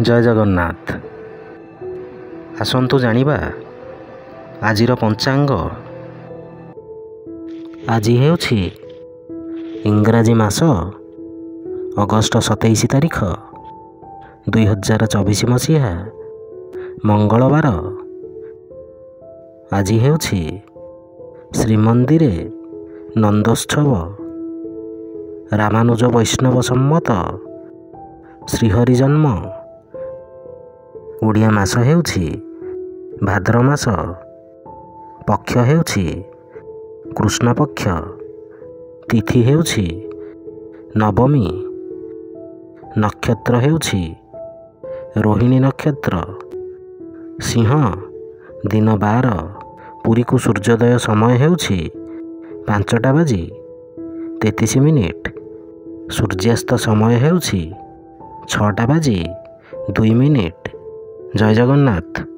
ଜୟ ଜଗନ୍ନାଥ। ଆସନ୍ତୁ ଜାଣିବା ଆଜିର ପଞ୍ଚାଙ୍ଗ। ଆଜି ହେଉଛି ଇଂରାଜୀ ମାସ ଅଗଷ୍ଟ 27 ତାରିଖ 2024 ମସିହା ମଙ୍ଗଳବାର। ଆଜି ହେଉଛି ଶ୍ରୀମନ୍ଦିରେ ନନ୍ଦୋତ୍ସବ। ରାମାନୁଜ ବୈଷ୍ଣବ ସମ୍ମତ ଶ୍ରୀହରି ଜନ୍ମ। ଓଡ଼ିଆ ମାସ ହେଉଛି ଭାଦ୍ର ମାସ। ପକ୍ଷ ହେଉଛି କୃଷ୍ଣପକ୍ଷ। ତିଥି ହେଉଛି ନବମୀ। ନକ୍ଷତ୍ର ହେଉଛି ରୋହିଣୀ ନକ୍ଷତ୍ର। ସିଂହ ଦିନ 12। ପୁରୀକୁ ସୂର୍ଯ୍ୟୋଦୟ ସମୟ ହେଉଛି 5:33। ସୂର୍ଯ୍ୟାସ୍ତ ସମୟ ହେଉଛି 6:02। ଜୟ ଜଗନ୍ନାଥ।